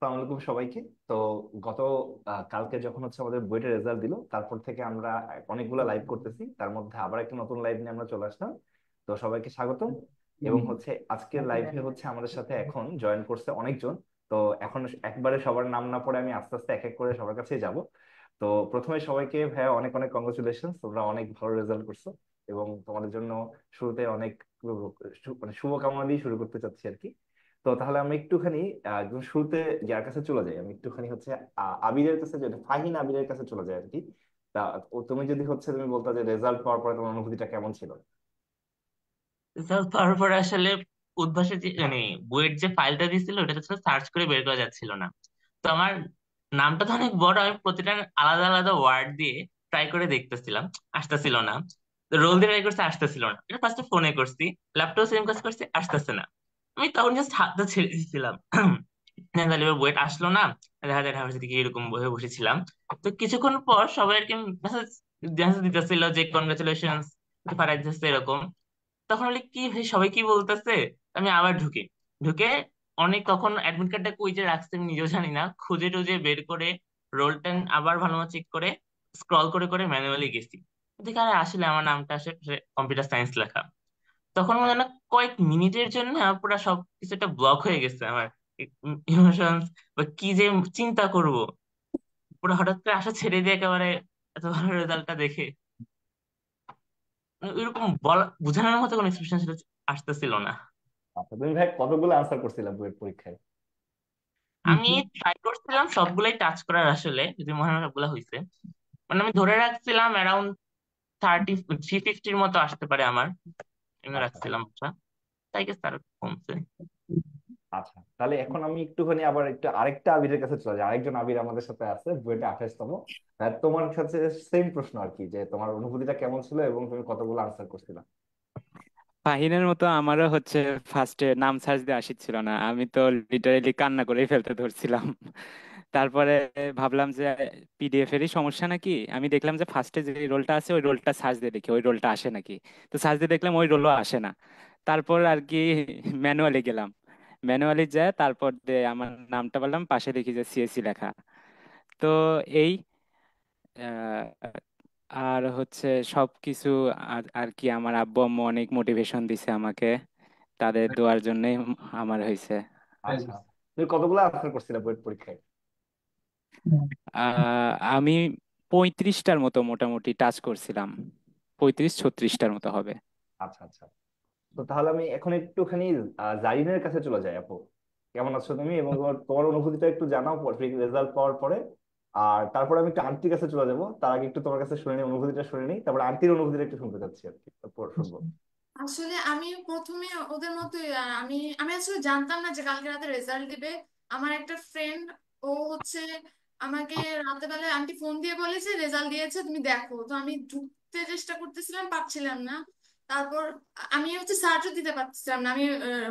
আসসালামু আলাইকুম সবাইকে। তো গত কালকে যখন হচ্ছে আমাদের বুয়েটের রেজাল্ট দিল, তারপর থেকে আমরা অনেকগুলো লাইভ করতেছি। তার মধ্যে আবার একটা নতুন লাইভ নিয়ে আমরা চলে আসলাম। তো সবাইকে স্বাগতম। এবং হচ্ছে আজকের লাইভে হচ্ছে আমাদের সাথে এখন জয়েন করছে অনেকজন। তো এখন একবারে সবার নাম না পড়ে আমি আস্তে আস্তে এক এক করে সবার কাছে যাব। তো প্রথমে সবাইকে ভাইয়া অনেক অনেক কংগ্রেচুলেশন, তোমরা অনেক ভালো রেজাল্ট করছো। এবং তোমাদের জন্য শুরুতে অনেক মানে শুভকামনা দিয়ে শুরু করতে চাচ্ছি আর কি। তো তাহলে আমরা একটুখানি একদম শুরুতে যার কাছে চলে যাই, আমি একটুখানি হচ্ছে আবিরের কাছে, যেটা ফাহিন আবিরের কাছে চলে যাই আর কি। তা তুমি যদি হচ্ছে তুমি বলতে যে রেজাল্ট পাওয়ার পরে তোমার অনুভূতিটা কেমন ছিল? রেজাল্ট পাওয়ার পরে আসলে উদ্ভাসের যে মানে বইয়ের যে ফাইলটা দিছিল ওটা তো সার্চ করে বের করা যাচ্ছিল না। তো আমার নামটা তো অনেক বড়, আমি প্রতিটা আলাদা আলাদা ওয়ার্ড দিয়ে ট্রাই করে দেখতেছিলাম, আসতেছিল না। রোল দিয়ে ট্রাই করছি, আসতেছিল না। এটা ফার্স্টে ফোনে করছি, ল্যাপটপ সেম কাজ করছি, আসতেছে না। আমি তখন জাস্ট হাতটা ছেড়ে দিয়েছিলাম। তাহলে এবার বইটা আসলো না, দেখা যায় ঢাকা থেকে এরকম বসে বসেছিলাম। তো কিছুক্ষণ পর সবাই আর কি মেসেজ দিতেছিল যে কনগ্রাচুলেশন, ফারাজ এরকম। তখন বলি কি ভাই, সবাই কি বলতেছে। আমি আবার ঢুকি, ঢুকে অনেক তখন অ্যাডমিট কার্ডটা কই যে রাখছে আমি নিজেও জানি না, খুঁজে টুজে বের করে রোলটা আবার ভালো মতো চেক করে স্ক্রল করে করে ম্যানুয়ালি গেছি। দেখি আরে আসলে আমার নামটা আসে কম্পিউটার সায়েন্স লেখা। তখন মনে হয় না কয়েক মিনিটের জন্য আমার পুরো সবকিছু একটা ব্লক হয়ে গেছে আমার ইমোশনস, বা কি যে চিন্তা করব। পুরো হঠাৎ করে আশা ছেড়ে দিয়ে একেবারে এত ভালো রেজাল্টটা দেখে এরকম বলা বোঝানোর মতো কোনো এক্সপ্রেশন আসতেছিল না। আচ্ছা, তুমি ভাই কতগুলো আনসার করছিলা বুয়েট পরীক্ষায়? আমি ট্রাই করছিলাম সবগুলাই টাচ করার, আসলে যদি মনে হয় সবগুলা হয়েছে। মানে আমি ধরে রাখছিলাম অ্যারাউন্ড 350-র মতো আসতে পারে আমার। আমি আচ্ছা রাখছিলাম আচ্ছা, তাই গেছে তার কমছে। আচ্ছা, তাহলে এখন আমি একটুখানি আবার একটু আরেকটা আবিরের কাছে চলে যাই। আরেকজন আবির আমাদের সাথে আছে, বুয়েটে 28তম। তোমার কাছে সেম প্রশ্ন আর কি, যে তোমার অনুভূতিটা কেমন ছিল এবং তুমি কতগুলো আনসার করছিলা? ফাহিনের মতো আমারও হচ্ছে ফার্স্টে নাম সার্চ দিয়ে আসছিল না, আমি তো লিটারেলি কান্না করেই ফেলতে ধরছিলাম। তারপরে ভাবলাম যে পিডিএফ এরই সমস্যা নাকি। আমি দেখলাম যে ফার্স্টে যে রোলটা আছে ওই রোলটা সার্চ দিয়ে দেখি ওই রোলটা আসে নাকি। তো সার্চ দিয়ে দেখলাম ওই রোলও আসে না। তারপর আর কি ম্যানুয়ালি গেলাম, ম্যানুয়ালি যায় তারপর দিয়ে আমার নামটা বললাম, পাশে দেখি যে সিএসসি লেখা। তো এই আর হচ্ছে সবকিছু। আর আর কি আমার আব্বু আম্মু অনেক মোটিভেশন দিছে আমাকে, তাদের দোয়ার জন্যই আমার হয়েছে। আচ্ছা, তুমি কতগুলো আনসার করছিলা বুয়েট পরীক্ষায়? আমি 35টার মতো মোটামুটি টাচ করছিলাম, 35-36টার মতো হবে। আচ্ছা আচ্ছা, তো তাহলে আমি এখন একটুখানি জারিনের কাছে চলে যাই। আপু, কেমন আছো তুমি এবং তোমার তোমার অনুভূতিটা একটু জানাও রেজাল্ট পাওয়ার পরে। আর তারপরে আমি একটু আন্টির কাছে চলে যাবো, তার আগে একটু তোমার কাছে শুনে নিই, অনুভূতিটা শুনে নিই, তারপর আন্টির অনুভূতিটা একটু শুনতে চাচ্ছি আর কি, তারপর শুনবো। আসলে আমি প্রথমে ওদের মতোই আমি আমি আসলে জানতাম না যে কালকে রাতে রেজাল্ট দিবে। আমার একটা ফ্রেন্ড, ও হচ্ছে আমাকে রাতের বেলায় আন্টি ফোন দিয়ে বলেছে রেজাল্ট দিয়েছে তুমি দেখো। তো আমি ঢুকতে চেষ্টা করতেছিলাম, পারছিলাম না। তারপর আমি হচ্ছে সার্চও দিতে পারছিলাম না, আমি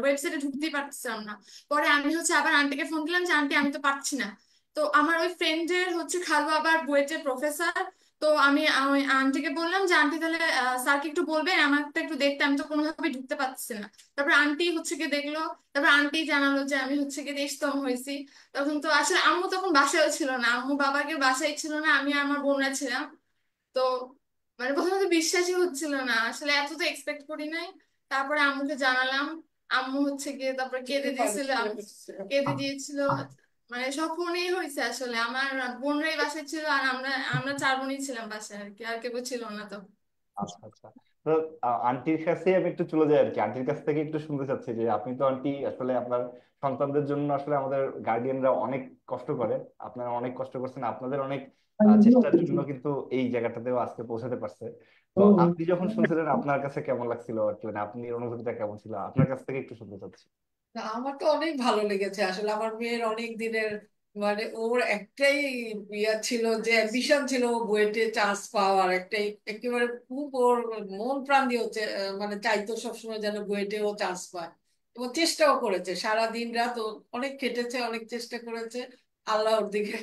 ওয়েবসাইটে ঢুকতেই পারছিলাম না। পরে আমি হচ্ছে আবার আন্টিকে ফোন দিলাম যে আন্টি আমি তো পারছি না। তো আমার ওই ফ্রেন্ডের হচ্ছে খালু আবার বুয়েটের প্রফেসর। তো আমি আন্টিকে বললাম যে আন্টি তাহলে স্যারকে একটু বলবেন আমাকে একটু দেখতে, আমি তো কোনোভাবে ঢুকতে পারছি না। তারপর আন্টি হচ্ছে গিয়ে দেখলো। তারপর আন্টি জানালো যে আমি হচ্ছে গিয়ে 23তম হয়েছি। তখন তো আসলে আম্মু তখন বাসায়ও ছিল না, আম্মু বাবাকে বাসায় ছিল না, আমি আর আমার বোনরা ছিলাম। তো মানে প্রথমত বিশ্বাসই হচ্ছিল না, আসলে এত তো এক্সপেক্ট করি নাই। তারপরে আম্মুকে জানালাম। আম্মু হচ্ছে গিয়ে তারপর কেঁদে দিয়েছিল, কেঁদে দিয়েছিল। মানে সব ফোনেই হয়েছে আসলে, আমার বোনরাই বাসায় ছিল আর আমরা আমরা চার বোনই ছিলাম বাসায় আর কি, আর কেউ ছিল না তো। আচ্ছা আচ্ছা, তো আন্টির কাছে আমি একটু চলে যাই আর কি। আন্টির কাছ থেকে একটু শুনতে চাচ্ছি যে আপনি তো আন্টি আসলে আপনার সন্তানদের জন্য আসলে আমাদের গার্ডিয়ানরা অনেক কষ্ট করে, আপনারা অনেক কষ্ট করছেন, আপনাদের অনেক চেষ্টার জন্য কিন্তু এই জায়গাটাতেও আজকে পৌঁছাতে পারছে। তো আপনি যখন শুনছিলেন আপনার কাছে কেমন লাগছিল আর কি, মানে আপনি অনুভূতিটা কেমন ছিল, আপনার কাছ থেকে একটু শুনতে চাচ্ছি। না, আমার তো অনেক ভালো লেগেছে আসলে। আমার মেয়ের অনেক দিনের মানে ওর একটাই ইয়া ছিল, যে অ্যাম্বিশন ছিল ও বুয়েটে চান্স পাওয়ার একটাই, একেবারে খুব ওর মন প্রাণ দিয়ে হচ্ছে মানে চাইতো সবসময় যেন বুয়েটে ও চান্স পায়। এবং চেষ্টাও করেছে সারা দিন রাত, ও অনেক খেটেছে, অনেক চেষ্টা করেছে। আল্লাহ ওর দিকে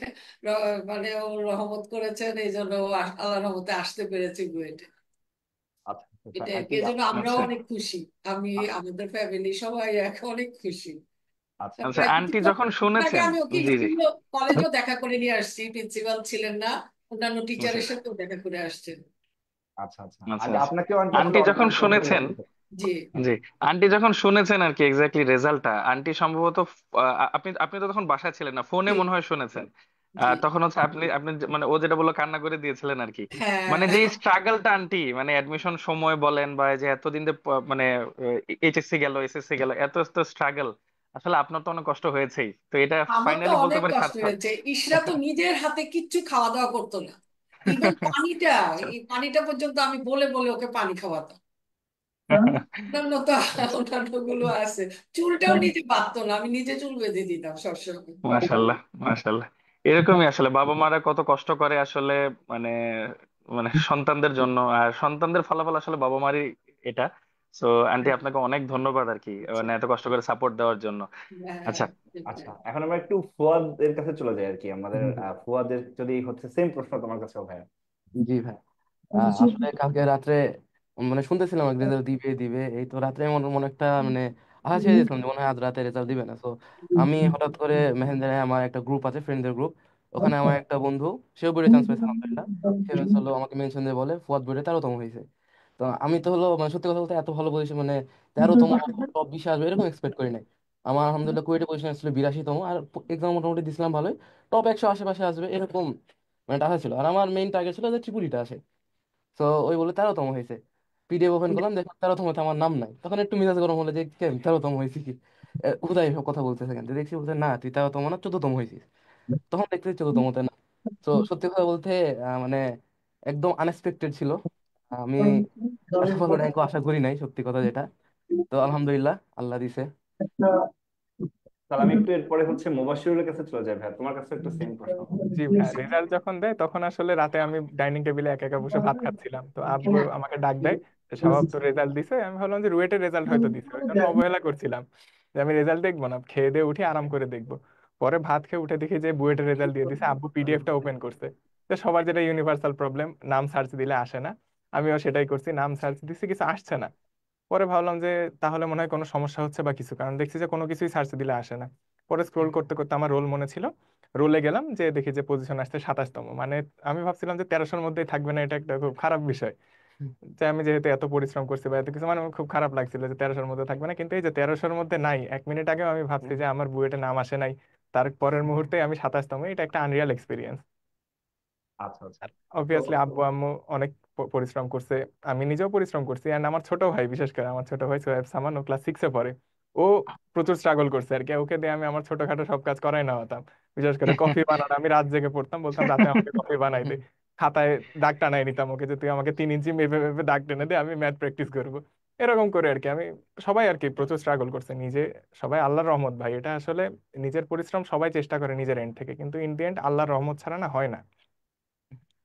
মানে ওর রহমত করেছেন, এই জন্য ও আল্লাহর রহমতে আসতে পেরেছে বুয়েটে। আচ্ছা আচ্ছা, এটা আন্টি এই জন্য আমরাও আচ্ছা অনেক খুশি। আমি, আমাদের ফ্যামিলি সবাই এখন অনেক খুশি। আচ্ছা আচ্ছা, প্রায় আন্টি কিছুক্ষণ যখন আগে শুনেছেন। আমি ওকে জি জি। স্কুলে কলেজেও দেখা করে নিয়ে আসছি, প্রিন্সিপাল ছিলেন না, অন্যান্য আচ্ছা টিচারের সাথেও দেখা করে আসছেন। আচ্ছা আচ্ছা, আচ্ছা আগে আচ্ছা। আপনাকেও আন্টি আসলে আন্টি অনেক যখন ইনফর্ম করে শুনেছেন। গেছে। জি জি। আন্টি যখন শুনেছেন আর কি এক্স্যাক্টলি রেজাল্টটা, আন্টি সম্ভবত আপনি আপনি তো তখন বাসায় ছিলেন না, ফোনে জি মনে হয় শুনেছেন। জি। তখন হচ্ছে আপনি আপনি মানে ও যেটা বললো কান্না করে দিয়েছিলেন আর কি। হ্যাঁ, মানে যে স্ট্রাগলটা আন্টি, মানে অ্যাডমিশন সময় বলেন বা এই যে এতদিন মানে এইচএসসি গেল এসএসসি গেল, এত এত স্ট্রাগল, আসলে আপনার তো অনেক কষ্ট হয়েছেই, তো এটা আমার তো ফাইনালি বলতে অনেক পারি কষ্ট সার্থক। হয়েছে। ইশরা তো নিজের হাতে কিচ্ছু খাওয়া দাওয়া করতো না, ইভেন পানিটা, আচ্ছা। এই পানিটা পর্যন্ত আমি বলে বলে ওকে পানি খাওয়াতাম। অন্যান্য তো অন্যান্য গুলো আছে, চুলটাও নিজে বাঁধতো না, আমি নিজে চুল বেঁধে দিতাম সবসময়। মাশাল্লাহ, মাশাল্লাহ। এরকমই আসলে বাবা মারা কত কষ্ট করে আসলে, মানে মানে সন্তানদের জন্য, আর সন্তানদের ফলাফল আসলে বাবা মারই এটা। সো আন্টি আপনাকে অনেক ধন্যবাদ আর কি, আচ্ছা। মানে এত কষ্ট করে সাপোর্ট দেওয়ার জন্য। হ্যাঁ, আচ্ছা। আচ্ছা, এখন আমরা একটু ফুয়াদ এর কাছে চলে যাই আর কি। আমাদের ফুয়াদের যদি হচ্ছে সেম প্রশ্ন তোমার কাছেও ভাইয়া। জি ভাই, আসলে কালকে রাত্রে মানে শুনতেছিলাম রেজাল্ট দিবে দিবে, এই তো রাত্রে মনে মনে একটা মানে আশা ছেড়ে দিয়েছিলাম যে মনে হয় আজ রাতে রেজাল্ট দিবে না। তো আমি হঠাৎ করে মেহেন্দ্রায় আমার একটা গ্রুপ আছে, ফ্রেন্ডদের গ্রুপ, ওখানে আমার একটা বন্ধু, সেও বোর্ডে চান্স পেয়েছে আলহামদুলিল্লাহ, সে হলো আমাকে মেনশন দিয়ে বলে ফুয়াদ বোর্ডে 13তম হয়েছে। তো আমি তো হলো মানে সত্যি কথা বলতে এত ভালো পজিশন, মানে 13তম টপ 20 আসবে এরকম এক্সপেক্ট করি নাই। আমার আলহামদুলিল্লাহ কুয়েটে পজিশন ছিল 82তম, আর এক্সাম মোটামুটি দিছিলাম ভালোই, টপ 100 আশেপাশে আসবে এরকম মানে টাকা ছিল। আর আমার মেইন টার্গেট ছিল যে ত্রিপুরিটা আসে। তো ওই বলে 13তম হয়েছে, পিডিএফ ওপেন করলাম, দেখলাম 13তম হতে আমার নাম নাই। তখন একটু মেজাজ গরম হলো যে কেন 13তম হয়েছে কি, হুদাই সব কথা বলতেছে কেন, তো দেখছি বলতে না তুই 13তম না 14তম হয়েছিস। তখন দেখতে 14তমতে না। তো সত্যি কথা বলতে মানে একদম আনএক্সপেক্টেড ছিল। আমি এত ভালো র্যাঙ্কও আশা করি নাই সত্যি কথা যেটা। তো আলহামদুলিল্লাহ আল্লাহ দিছে। তাহলে আমি একটু এরপরে হচ্ছে মুবাশশিরের কাছে চলে যাই ভাইয়া, তোমার কাছে একটু সেম প্রশ্ন। জি ভাইয়া, রেজাল্ট যখন দেয় তখন আসলে রাতে আমি ডাইনিং টেবিলে একা একা বসে ভাত খাচ্ছিলাম, তো আব্বু আমাকে ডাক দেয় যে শাহাব তো রেজাল্ট দিছে। আমি ভাবলাম যে রুয়েটের রেজাল্ট হয়তো দিছে, ওই জন্য অবহেলা করছিলাম যে আমি রেজাল্ট দেখবো না, খেয়ে দিয়ে উঠে আরাম করে দেখবো। পরে ভাত খেয়ে উঠে দেখি যে বুয়েটের রেজাল্ট দিয়ে দিছে, আব্বু পিডিএফটা ওপেন করছে। তো সবার যেটা ইউনিভার্সাল প্রবলেম, নাম সার্চ দিলে আসে না, আমিও সেটাই করছি, নাম সার্চ দিছি কিছু আসছে না। পরে ভাবলাম যে তাহলে মনে হয় কোনো সমস্যা হচ্ছে বা কিছু, কারণ দেখছি যে কোনো কিছুই সার্চ দিলে আসে না। পরে স্ক্রোল করতে করতে আমার রোল মনে ছিল, রোলে গেলাম, যে দেখি যে পজিশন আসছে 27তম। মানে আমি ভাবছিলাম যে 1300-র মধ্যেই থাকবে না, এটা একটা খুব খারাপ বিষয়। যে আমি যেহেতু এত পরিশ্রম করছি বা এত কিছু, মানে আমার খুব খারাপ লাগছিল যে 1300-র মধ্যে থাকবে না। কিন্তু এই যে 1300-র মধ্যে নাই, 1 মিনিট আগেও আমি ভাবছি যে আমার বুয়েটে নাম আসে নাই, তার পরের মুহূর্তে আমি 27তম, এটা একটা আনরিয়াল এক্সপিরিয়েন্স। আচ্ছা আচ্ছা। তো অবভিয়াসলি আব্বু আম্মু অনেক পরিশ্রম করছে, আমি নিজেও পরিশ্রম করছি, এন্ড আমার ছোট ভাই, বিশেষ করে আমার ছোট ভাই সোহেব সামান, ও ক্লাস 6-এ পড়ে, ও প্রচুর স্ট্রাগল করছে আর কি। ওকে দিয়ে আমি আমার ছোটখাটো সব কাজ করাই নেওয়াতাম, বিশেষ করে কফি বানানো। আমি রাত জেগে পড়তাম, বলতাম রাতে আমাকে কফি বানাই দে, খাতায় দাগ টানাই নিতাম ওকে, যে তুই আমাকে 3 ইঞ্চি মেপে মেপে দাগ টেনে দে, আমি ম্যাথ প্র্যাকটিস করবো। এরকম করে আর কি আমি, সবাই আর কি প্রচুর স্ট্রাগল করছে নিজে। সবাই আল্লাহর রহমত ভাই, এটা আসলে নিজের পরিশ্রম সবাই চেষ্টা করে নিজের এন্ড থেকে, কিন্তু ইন দি এন্ড আল্লাহর রহমত ছাড়া না হয় না।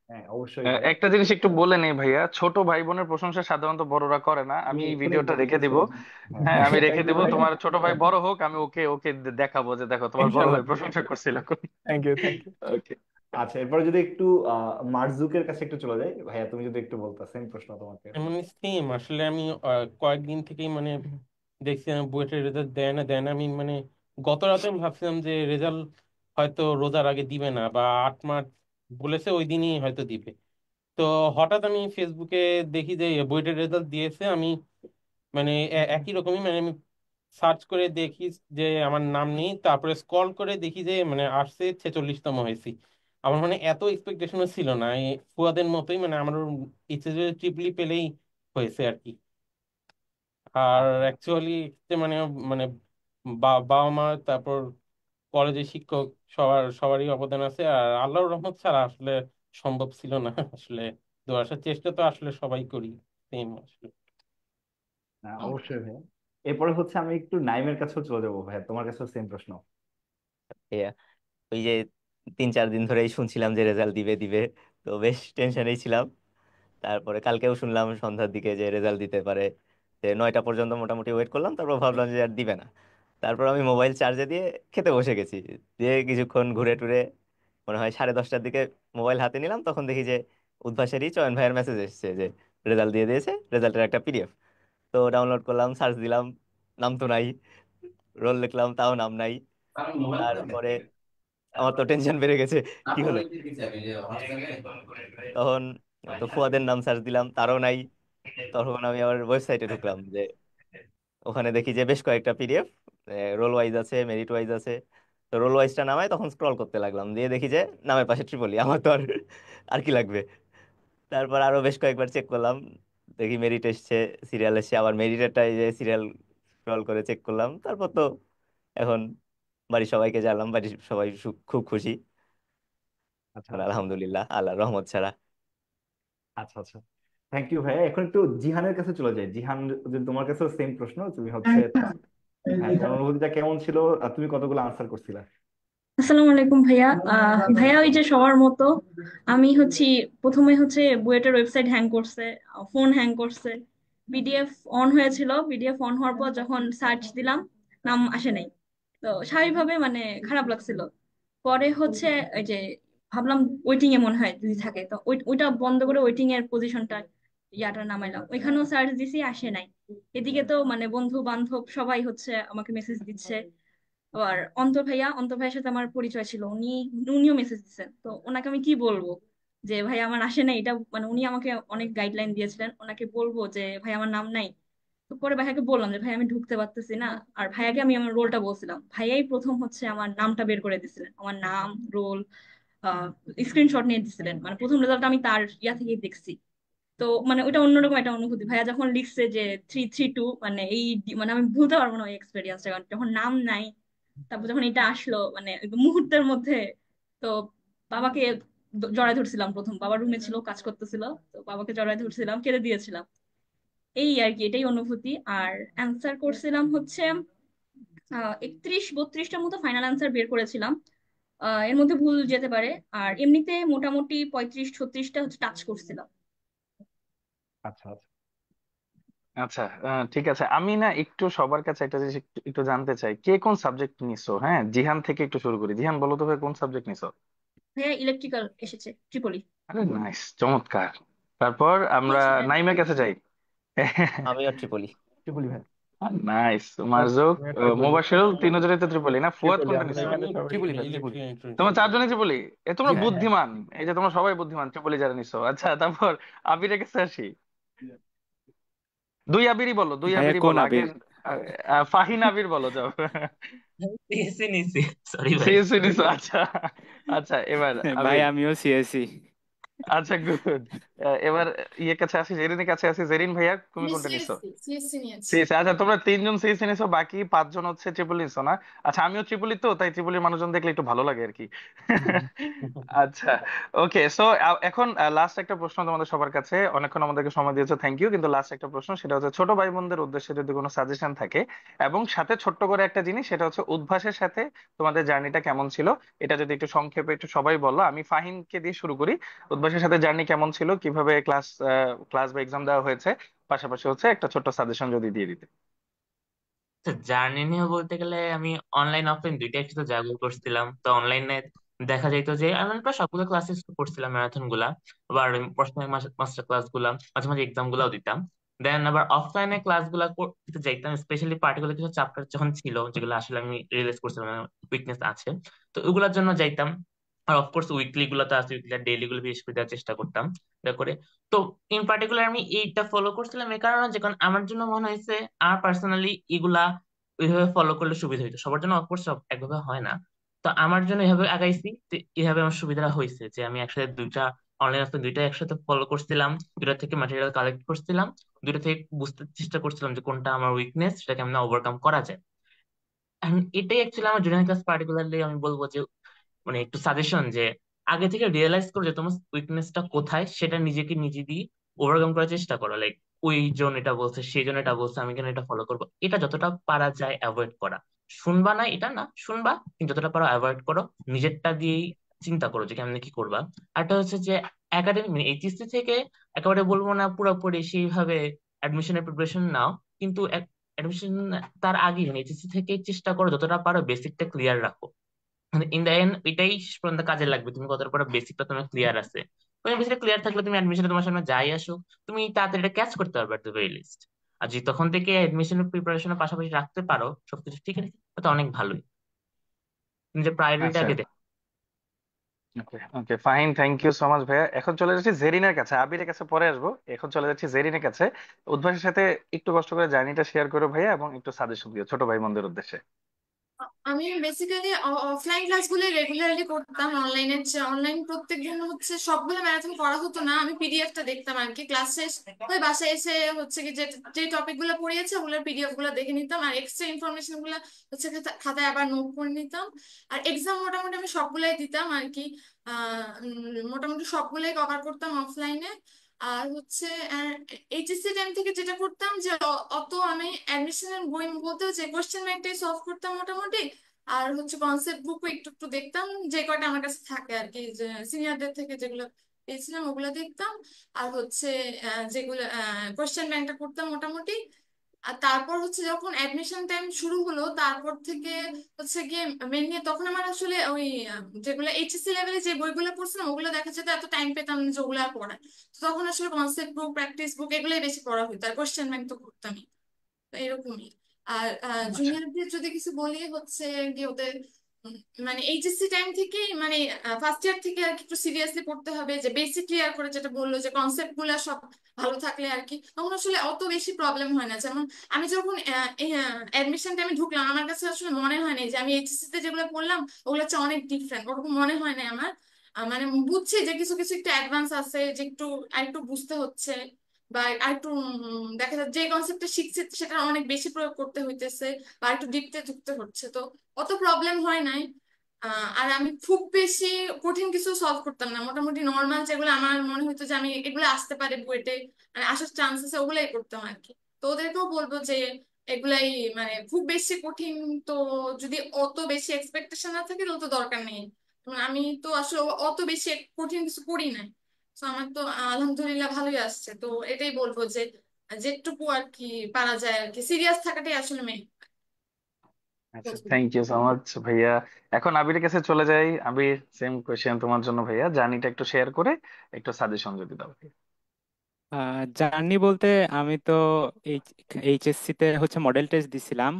হ্যাঁ অবশ্যই ভাইয়া। একটা জিনিস একটু বলে নেই ভাইয়া, ছোট ভাই বোনের প্রশংসা সাধারণত বড়রা করে না, আমি আমি এই এক্ষুনি ভিডিওটা রেখে বলতেছি দিব। ভাইয়া। হ্যাঁ হ্যাঁ হ্যাঁ। আমি রেখে থ্যাংক ইউ দিব, ভাই। তোমার ছোট ভাই বড় হোক, আমি ওকে ওকে দেখাবো যে দেখো তোমার বড় ইনশাল্লাহ। ভাই প্রশংসা করছিল। Thank you, thank you. Okay. আচ্ছা, এরপরে যদি একটু মার্জুকের কাছে একটু চলে যাই ভাইয়া, তুমি যদি একটু বলতা সেম প্রশ্ন তোমাকে। মানে সেম আসলে আমি কয়েকদিন থেকেই মানে দেখছি আমি বুয়েটের রেজাল্ট দেয় না দেয় না, আমি মানে গত রাতে আমি ভাবছিলাম যে রেজাল্ট হয়তো রোজার আগে দিবে না, বা 8 মার্চ বলেছে ওই দিনই হয়তো দিবে। তো হঠাৎ আমি ফেসবুকে দেখি যে বুয়েটের রেজাল্ট দিয়েছে। আমি মানে একই রকমই মানে আমি সার্চ করে দেখি যে আমার নাম নেই, তারপরে স্ক্রল করে দেখি যে মানে আসছে 46তম হয়েছি। আমার মানে এত এক্সপেকটেশনও ছিল না, এই ফুয়াদের মতোই মানে আমার এইচএসসি ট্রিপলি পেলেই হয়েছে আর কি। আর আচ্ছা অ্যাকচুয়ালি মানে মানে বাবা মা, তারপর কলেজের শিক্ষক, সবারই অবদান আছে, আর আল্লাহর রহমত ছাড়া আসলে সম্ভব ছিল না আসলে। তো আসার চেষ্টা তো আসলে সবাই করি, সেম আসলে। অবশ্যই ভাইয়া। এরপরে হচ্ছে আমি একটু নাইমের কাছেও চলে যাবো ভাইয়া, তোমার কাছেও সেম প্রশ্ন। ইয়া, ওই যে 3-4 দিন ধরেই শুনছিলাম যে রেজাল্ট দিবে দিবে, তো বেশ টেনশনেই ছিলাম। তারপরে কালকেও শুনলাম সন্ধ্যার দিকে যে রেজাল্ট দিতে পারে, যে 9টা পর্যন্ত মোটামুটি ওয়েট করলাম, তারপর ভাবলাম যে আর দিবে না। তারপর আমি মোবাইল চার্জে দিয়ে খেতে বসে গেছি, দিয়ে কিছুক্ষণ ঘুরে টুরে মনে হয় 10:30টার দিকে মোবাইল হাতে নিলাম, তখন দেখি যে উদ্ভাসেরই চয়ন ভাইয়ের মেসেজ এসেছে যে রেজাল্ট দিয়ে দিয়েছে, রেজাল্টের একটা পিডিএফ। তো ডাউনলোড করলাম, সার্চ দিলাম, নাম তো নাই। রোল লিখলাম, তাও নাম নাই। তারপরে আমার তো টেনশন বেড়ে গেছে, কি হলো। তখন তো ফুয়াদের নাম সার্চ দিলাম, তারও নাই। তখন আমি আবার ওয়েবসাইটে ঢুকলাম, যে ওখানে দেখি যে বেশ কয়েকটা পিডিএফ রোল ওয়াইজ আছে, মেরিট ওয়াইজ আছে। তো রোল ওয়াইজটা নামায় তখন স্ক্রল করতে লাগলাম, দিয়ে দেখি যে নামের পাশে ট্রিপলি। আমার তো আর আর কি লাগবে। তারপর আরো বেশ কয়েকবার চেক করলাম, দেখি মেরিট এসছে, সিরিয়াল এসছে, আবার মেরিটেরটা যে সিরিয়াল স্ক্রল করে চেক করলাম। তারপর তো এখন বাড়ির সবাইকে জানালাম, বাড়ির সবাই খুব খুশি। আচ্ছা আর আচ্ছা আলহামদুলিল্লাহ, আল্লাহর রহমত ছাড়া। আচ্ছা আচ্ছা থ্যাংক ইউ ভাইয়া। এখন একটু জিহানের কাছে চলে যাই। জিহান, যদি তোমার কাছেও সেম প্রশ্ন, তুমি হচ্ছে হ্যাঁ, তোমার অনুভূতিটা কেমন ছিল আর তুমি কতগুলো আনসার করছিলা? আসসালামু আলাইকুম ভাইয়া। ভাইয়া ওই যে সবার মতো আমি হচ্ছি প্রথমে হচ্ছে বুয়েটের ওয়েবসাইট হ্যাং করছে, ফোন হ্যাং করছে, পিডিএফ অন হয়েছিল, পিডিএফ অন হওয়ার পর যখন সার্চ দিলাম নাম আসে নাই। তো স্বাভাবিকভাবে মানে খারাপ লাগছিল। পরে হচ্ছে ওই যে ভাবলাম ওয়েটিং এ মনে হয় যদি থাকে, তো ওইটা বন্ধ করে ওয়েটিং এর পজিশনটা ইয়াটা নামাইলাম, ওইখানেও সার্চ দিছি আসে নাই। এদিকে তো মানে বন্ধু বান্ধব সবাই হচ্ছে আমাকে মেসেজ দিচ্ছে। আবার অন্তর ভাইয়ের সাথে আমার পরিচয় ছিল, উনিও মেসেজ দিচ্ছেন, তো ওনাকে আমি কি বলবো যে ভাই আমার আসে নাই? এটা মানে উনি আমাকে অনেক গাইডলাইন দিয়েছিলেন, ওনাকে বলবো যে ভাই আমার নাম নাই? তো পরে ভাইয়াকে বললাম যে ভাই আমি ঢুকতে পারতেছি না। আর ভাইয়াকে আমি আমার রোলটা বলছিলাম, ভাইয়াই প্রথম হচ্ছে আমার নামটা বের করে দিছিলেন, আমার নাম, রোল স্ক্রিনশট নিয়ে দিছিলেন। মানে প্রথম রেজাল্ট আমি তার ইয়া থেকেই দেখছি। তো মানে ওটা অন্যরকম একটা অনুভূতি। ভাইয়া যখন লিখছে যে 332, মানে মানে আমি ভুলতে পারবো না ওই এক্সপিরিয়েন্সটা, কারণ যখন নাম নাই তারপর যখন এটা আসলো মানে একদম মুহূর্তের মধ্যে। তো বাবাকে জড়ায় ধরছিলাম, প্রথম বাবার রুমে ছিল কাজ করতেছিল, তো বাবাকে জড়ায় ধরছিলাম, কেঁদে দিয়েছিলাম। এই আর কি, এটাই অনুভূতি। আর অ্যান্সার করছিলাম হচ্ছে 31-32টার মতো ফাইনাল অ্যান্সার বের করেছিলাম। এর মধ্যে ভুল যেতে পারে। আর এমনিতে মোটামুটি 35-36টা হচ্ছে টাচ করছিলাম। আচ্ছা আচ্ছা আচ্ছা, ঠিক আছে। আমি না একটু সবার কাছে একটা জিনিস একটু একটু জানতে চাই, কে কোন সাবজেক্ট নিছো? হ্যাঁ, জিহান থেকে একটু শুরু করি। জিহান, বলো তো ভাই, কোন সাবজেক্ট নিছো? ভাইয়া ইলেকট্রিক্যাল এসেছে, ট্রিপলি। আরে নাইস, চমৎকার। তারপর আমরা নাইমের কাছে যাই। আমিও ট্রিপলি। টুকুলি ভাই। নাইস, মার্জুক, আমিও ট্রিপলি। মোবাশির, তিনজনই তো ত্রিপলি না? ফুয়াদ ট্রিপলি কোনটা আমরা নিছো? এখানে সবাই ত্রিপুলি ভাই, ত্রিপুলি। Electric electronics. তোমার চারজনই ত্রিপলি? এ তোমরা জি হ্যাঁ হ্যাঁ। বুদ্ধিমান। এই যে তোমরা সবাই বুদ্ধিমান, ত্রিপলি যারা নিছো। আচ্ছা, তারপর আবিরের কাছে আসি। দুই আবিরই বলো, দুই ভাইয়া আবিরই কোন বলো আগে। আবির? ফাহিন আবির বলো, যাও। সিএসসি নিছি, সরি ভাই। সিএসসি নিছো, আচ্ছা। আচ্ছা, এবার ভাই আবির। আমিও সিএসি। আচ্ছা, গুড। এবার ইয়ে কাছে আসি, জেরিনের কাছে আসি। জেরিন ভাইয়া, তুমি আমি কোনটা নিছো? সিএসসি সিএসসি নিয়েছি। সিএসসি। আচ্ছা, তোমরা তিনজন সিএসসি নিছো, বাকি পাঁচজন হচ্ছে ট্রিপল নিছো না? আচ্ছা, আমিও ট্রিপলি, তো তাই ট্রিপলির মানুষজন দেখলে একটু ভালো লাগে আর কি। আচ্ছা, ওকে। সো এখন লাস্ট একটা প্রশ্ন তোমাদের সবার কাছে। অনেকক্ষণ আমাদেরকে সময় দিয়েছো, থ্যাংক ইউ। কিন্তু লাস্ট একটা প্রশ্ন, সেটা হচ্ছে ছোট ভাই বোনদের উদ্দেশ্যে যদি কোনো সাজেশন থাকে, এবং সাথে ছোট্ট করে একটা জিনিস, সেটা হচ্ছে উদ্ভাসের সাথে তোমাদের জার্নিটা কেমন ছিল, এটা যদি একটু সংক্ষেপে একটু সবাই বলো। আমি ফাহিমকে দিয়ে শুরু করি। উদ্ভাসের সাথে জার্নি কেমন ছিল, কিভাবে ক্লাস বা এক্সাম দেওয়া হয়েছে, পাশাপাশি হচ্ছে একটা ছোট্ট সাজেশন যদি দিয়ে দিতে। জার্নি নিয়ে বলতে গেলে আমি অনলাইন অফলাইন দুইটা একসাথে জাগল করছিলাম। তো অনলাইনে দেখা যাইতো যে আমি প্রায় সবগুলো ক্লাসেস করছিলাম, ম্যারাথন গুলা, আবার পার্সোনাল মাস্টার ক্লাস গুলা, মাঝে মাঝে এক্সাম গুলাও দিতাম। দেন আবার অফলাইনে ক্লাস গুলা করতে যাইতাম, স্পেশালি পার্টিকুলার কিছু চ্যাপ্টার যখন ছিল যেগুলো আসলে আমি রিয়েলাইজ করছিলাম উইকনেস আছে, তো ওগুলোর জন্য যাইতাম। আর অফকোর্স উইকলি গুলো তো আছে, উইকলি আর ডেইলি গুলো বিশেষ করে দেওয়ার চেষ্টা করতাম এটা করে। তো ইন পার্টিকুলার আমি এইটা ফলো করছিলাম এই কারণে যে কারণ আমার জন্য মনে হয়েছে আমার পার্সোনালি এগুলা ওইভাবে ফলো করলে সুবিধা হইতো। সবার জন্য অফকোর্স সব একভাবে হয় না। তো আমার জন্য এভাবে আগাইছি, তো এইভাবে আমার সুবিধা হয়েছে যে আমি একসাথে দুইটা অনলাইন অফলাইন দুইটা একসাথে ফলো করছিলাম, দুইটা থেকে ম্যাটেরিয়াল কালেক্ট করছিলাম, দুইটা থেকে বুঝতে চেষ্টা করছিলাম যে কোনটা আমার উইকনেস, সেটা কেমন ওভারকাম করা যায়। And এটাই অ্যাকচুয়ালি আমার জুনিয়র ক্লাস পার্টিকুলারলি আমি বলবো যে মানে একটু সাজেশন, যে আগে থেকে রিয়েলাইজ করো যে তোমার উইকনেসটা কোথায়, সেটা নিজেকে নিজে দিয়ে ওভারকাম করার চেষ্টা করো। লাইক ওই জন এটা বলছে, সেই জন এটা বলছে, আমি কেন এটা ফলো করবো, এটা যতটা পারা যায় অ্যাভয়েড করা। শুনবা না, এটা না শুনবা, কিন্তু যতটা পারো অ্যাভয়েড করো। নিজেরটা দিয়েই চিন্তা করো যে কেমনে কি করবা। আরটা হচ্ছে যে একাডেমিক মানে এইচএসসি থেকে একেবারে বলবো না পুরোপুরি সেইভাবে অ্যাডমিশনের প্রিপারেশন নাও, কিন্তু অ্যাডমিশন তার আগে মানে এইচএসসি থেকে চেষ্টা করো যতটা পারো বেসিকটা ক্লিয়ার রাখো। মানে ইন দ্য এন্ড এটাই শেষ পর্যন্ত কাজে লাগবে, তুমি কতটা পরে বেসিকটা তোমার ক্লিয়ার আছে। ওই বেসিকটা ক্লিয়ার থাকলে তুমি অ্যাডমিশনে তোমার সামনে যাই আসুক তুমি তাড়াতাড়ি এটা ক্যাচ করতে পারবে এট দ্য ভেরি লিস্ট। আর যদি তখন থেকে অ্যাডমিশনের প্রিপারেশনের পাশাপাশি রাখতে পারো সবকিছু ঠিক আছে, তো অনেক ভালোই। তুমি যে প্রায়োরিটিটা আচ্ছা, আগে দেখো। Okay okay fine, thank you so much ভাইয়া। এখন চলে যাচ্ছি জেরিনের কাছে, আবিরের কাছে পরে আসবো। এখন চলে যাচ্ছি জেরিনের কাছে। উদ্ভাসের সাথে একটু কষ্ট করে জার্নিটা শেয়ার করো ভাইয়া, এবং একটু সাজেশন দিও ছোট ভাই বোনদের উদ্দেশ্যে। আমি বেসিক্যালি অফলাইন ক্লাসগুলো রেগুলারলি করতাম। অনলাইনের চেয়ে অনলাইন প্রত্যেক দিন হচ্ছে সবগুলো ম্যারাথন করা হতো না, আমি পিডিএফটা দেখতাম আর কি। ক্লাস শেষ হয়ে বাসায় এসে হচ্ছে কি যে যে টপিক গুলো পড়িয়েছে ওগুলোর পিডিএফ গুলো দেখে নিতাম, আর এক্সট্রা ইনফরমেশন গুলো হচ্ছে খাতায় আবার নোট করে নিতাম। আর এক্সাম মোটামুটি আমি সবগুলাই দিতাম আর কি। মোটামুটি সবগুলাই কভার করতাম অফলাইনে। আর হচ্ছে এইচএসসি টাইম থেকে যেটা করতাম যে অত আমি অ্যাডমিশনের বই বলতে যে কোশ্চেন ব্যাংকটাই সলভ করতাম মোটামুটি। আর হচ্ছে কনসেপ্ট বুকও একটু একটু দেখতাম, যে কয়টা আমার কাছে থাকে আর কি, যে সিনিয়রদের থেকে যেগুলো পেয়েছিলাম ওগুলো দেখতাম। আর হচ্ছে যেগুলো কোশ্চেন ব্যাংকটা করতাম মোটামুটি। আর তারপর হচ্ছে যখন অ্যাডমিশন টাইম শুরু হলো তারপর থেকে হচ্ছে গিয়ে মেনলি তখন আমার আসলে ওই যেগুলো এইচএসসি লেভেলে যে বইগুলো পড়ছিলাম ওগুলো দেখা যেত এত টাইম পেতাম না যে ওগুলো আর পড়ায়। তো তখন আসলে কনসেপ্ট বুক, প্র্যাকটিস বুক এগুলোই বেশি পড়া হতো, আর কোশ্চেন ব্যাংক তো করতামই। তো এরকমই। আর আচ্ছা জুনিয়রদের যদি কিছু বলি হচ্ছে গিয়ে ওদের উম, মানে এইচএসসি টাইম থেকে মানে ফার্স্ট ইয়ার থেকে আর কি একটু সিরিয়াসলি পড়তে হবে, যে বেসিক ক্লিয়ার করে, যেটা বললো যে কনসেপ্ট গুলা সব ভালো থাকলে আর কি তখন আসলে অত বেশি প্রবলেম হয় না। যেমন আমি যখন অ্যাডমিশন টাইমে ঢুকলাম আমার কাছে আসলে মনে হয় না যে আমি এইচএসসি তে যেগুলো পড়লাম ওগুলো হচ্ছে অনেক ডিফারেন্ট, ওরকম মনে হয় না আমার। মানে বুঝছি যে কিছু কিছু একটু অ্যাডভান্স আছে, যে একটু আরেকটু বুঝতে হচ্ছে, বা আরেকটু দেখা যাচ্ছে যে কনসেপ্টটা শিখছে সেটা অনেক বেশি প্রয়োগ করতে হইতেছে, বা একটু ডিপতে ঢুকতে হচ্ছে। তো অত প্রবলেম হয় নাই। আর আমি খুব বেশি কঠিন কিছু সলভ করতাম না, মোটামুটি নর্মাল যেগুলো আমার মনে হতো যে আমি এগুলো আসতে পারে বুয়েটে, মানে আসার চান্স আছে ওগুলাই করতাম আর কি। তো ওদেরকেও বলবো যে এগুলাই মানে খুব বেশি কঠিন, তো যদি অত বেশি এক্সপেকটেশন না থাকে তাহলে তো দরকার নেই। যেমন আমি তো আসলে অত বেশি কঠিন কিছু করি নাই, তো আমার তো আলহামদুলিল্লাহ ভালোই আসছে। তো এটাই বলবো যে যেটুকু আর কি পারা যায় আর কি, সিরিয়াস থাকাটাই আসলে মেন। আচ্ছা, থ্যাংক ইউ সো মাচ ভাইয়া। এখন আবিরের কাছে চলে যাই। আবির, সেম কোয়েশ্চেন তোমার জন্য ভাইয়া, জার্নিটা একটু শেয়ার করে একটু সাজেশন যদি দাও ভাইয়া। জার্নি বলতে আমি তো এইচএসসি তে হচ্ছে মডেল টেস্ট দিছিলাম,